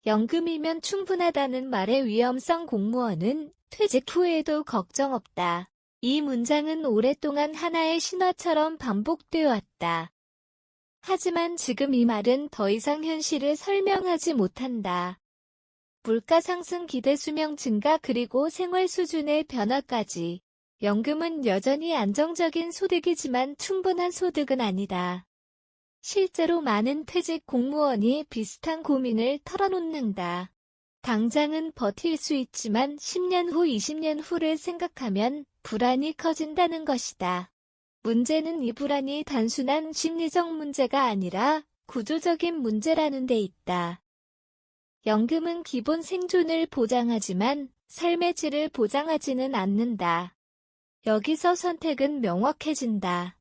연금이면 충분하다는 말의 위험성. 공무원은 퇴직 후에도 걱정 없다. 이 문장은 오랫동안 하나의 신화처럼 반복되어 왔다. 하지만 지금 이 말은 더 이상 현실을 설명하지 못한다. 물가 상승, 기대 수명 증가, 그리고 생활 수준의 변화까지. 연금은 여전히 안정적인 소득이지만 충분한 소득은 아니다. 실제로 많은 퇴직 공무원이 비슷한 고민을 털어놓는다. 당장은 버틸 수 있지만 10년 후, 20년 후를 생각하면 불안이 커진다는 것이다. 문제는 이 불안이 단순한 심리적 문제가 아니라 구조적인 문제라는 데 있다. 연금은 기본 생존을 보장하지만 삶의 질을 보장하지는 않는다. 여기서 선택은 명확해진다.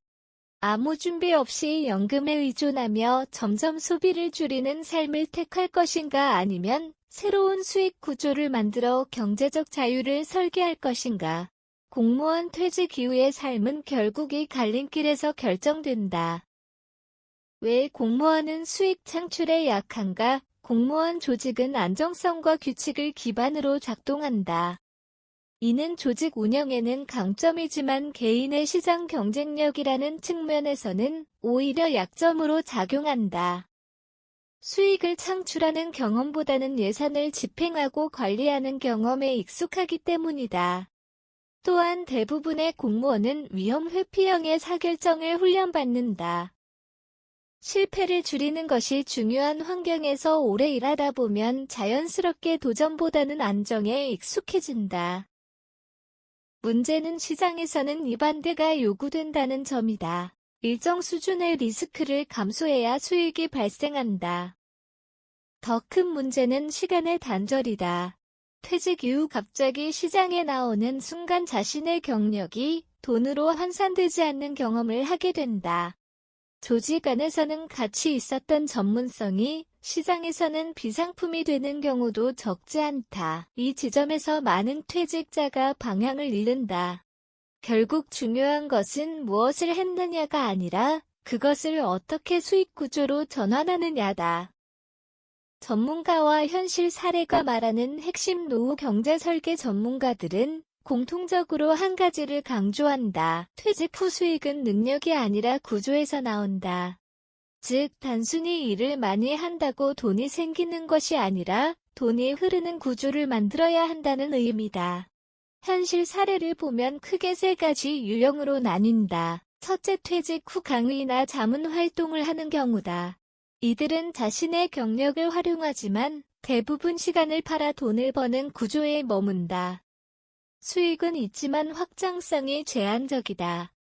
아무 준비 없이 연금에 의존하며 점점 소비를 줄이는 삶을 택할 것인가, 아니면 새로운 수익 구조를 만들어 경제적 자유를 설계할 것인가. 공무원 퇴직 이후의 삶은 결국 이 갈림길에서 결정된다. 왜 공무원은 수익 창출에 약한가? 공무원 조직은 안정성과 규칙을 기반으로 작동한다. 이는 조직 운영에는 강점이지만 개인의 시장 경쟁력이라는 측면에서는 오히려 약점으로 작용한다. 수익을 창출하는 경험보다는 예산을 집행하고 관리하는 경험에 익숙하기 때문이다. 또한 대부분의 공무원은 위험 회피형의 사결정을 훈련받는다. 실패를 줄이는 것이 중요한 환경에서 오래 일하다 보면 자연스럽게 도전보다는 안정에 익숙해진다. 문제는 시장에서는 이 반대가 요구된다는 점이다. 일정 수준의 리스크를 감수해야 수익이 발생한다. 더 큰 문제는 시간의 단절이다. 퇴직 이후 갑자기 시장에 나오는 순간 자신의 경력이 돈으로 환산되지 않는 경험을 하게 된다. 조직 안에서는 가치 있었던 전문성이 시장에서는 비상품이 되는 경우도 적지 않다. 이 지점에서 많은 퇴직자가 방향을 잃는다. 결국 중요한 것은 무엇을 했느냐가 아니라 그것을 어떻게 수익 구조로 전환하느냐다. 전문가와 현실 사례가 말하는 핵심 노후 경제 설계 전문가들은 공통적으로 한 가지를 강조한다. 퇴직 후 수익은 능력이 아니라 구조에서 나온다. 즉, 단순히 일을 많이 한다고 돈이 생기는 것이 아니라 돈이 흐르는 구조를 만들어야 한다는 의미다. 현실 사례를 보면 크게 세 가지 유형으로 나뉜다. 첫째, 퇴직 후 강의나 자문 활동을 하는 경우다. 이들은 자신의 경력을 활용하지만 대부분 시간을 팔아 돈을 버는 구조에 머문다. 수익은 있지만 확장성이 제한적이다.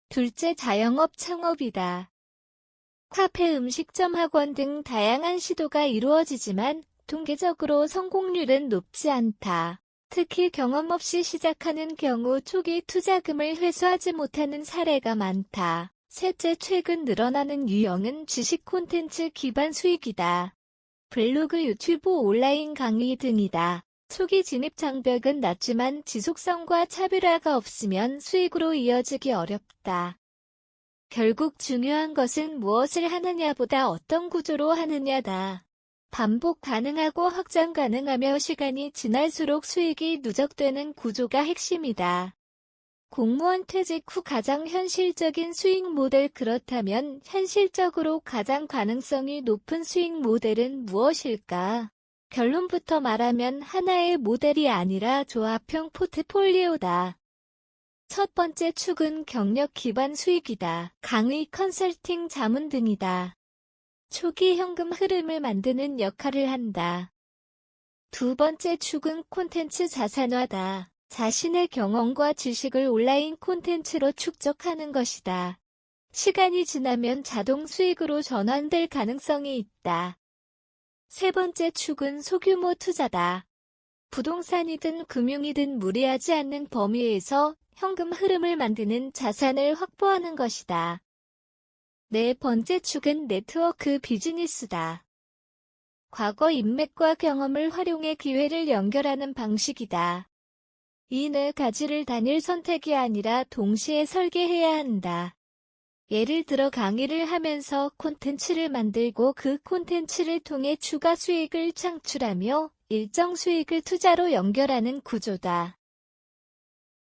둘째, 자영업 창업이다. 카페, 음식점, 학원 등 다양한 시도가 이루어지지만 통계적으로 성공률은 높지 않다. 특히 경험 없이 시작하는 경우 초기 투자금을 회수하지 못하는 사례가 많다. 셋째, 최근 늘어나는 유형은 지식 콘텐츠 기반 수익이다. 블로그, 유튜브, 온라인 강의 등이다. 초기 진입 장벽은 낮지만 지속성과 차별화가 없으면 수익으로 이어지기 어렵다. 결국 중요한 것은 무엇을 하느냐보다 어떤 구조로 하느냐다. 반복 가능하고 확장 가능하며 시간이 지날수록 수익이 누적되는 구조가 핵심이다. 공무원 퇴직 후 가장 현실적인 수익 모델. 그렇다면 현실적으로 가장 가능성이 높은 수익 모델은 무엇일까? 결론부터 말하면 하나의 모델이 아니라 조합형 포트폴리오다. 첫 번째 축은 경력 기반 수익이다. 강의, 컨설팅, 자문 등이다. 초기 현금 흐름을 만드는 역할을 한다. 두 번째 축은 콘텐츠 자산화다. 자신의 경험과 지식을 온라인 콘텐츠로 축적하는 것이다. 시간이 지나면 자동 수익으로 전환될 가능성이 있다. 세 번째 축은 소규모 투자다. 부동산이든 금융이든 무리하지 않는 범위에서 현금 흐름을 만드는 자산을 확보하는 것이다. 네 번째 축은 네트워크 비즈니스다. 과거 인맥과 경험을 활용해 기회를 연결하는 방식이다. 이 네 가지를 단일 선택이 아니라 동시에 설계해야 한다. 예를 들어 강의를 하면서 콘텐츠를 만들고 그 콘텐츠를 통해 추가 수익을 창출하며 일정 수익을 투자로 연결하는 구조다.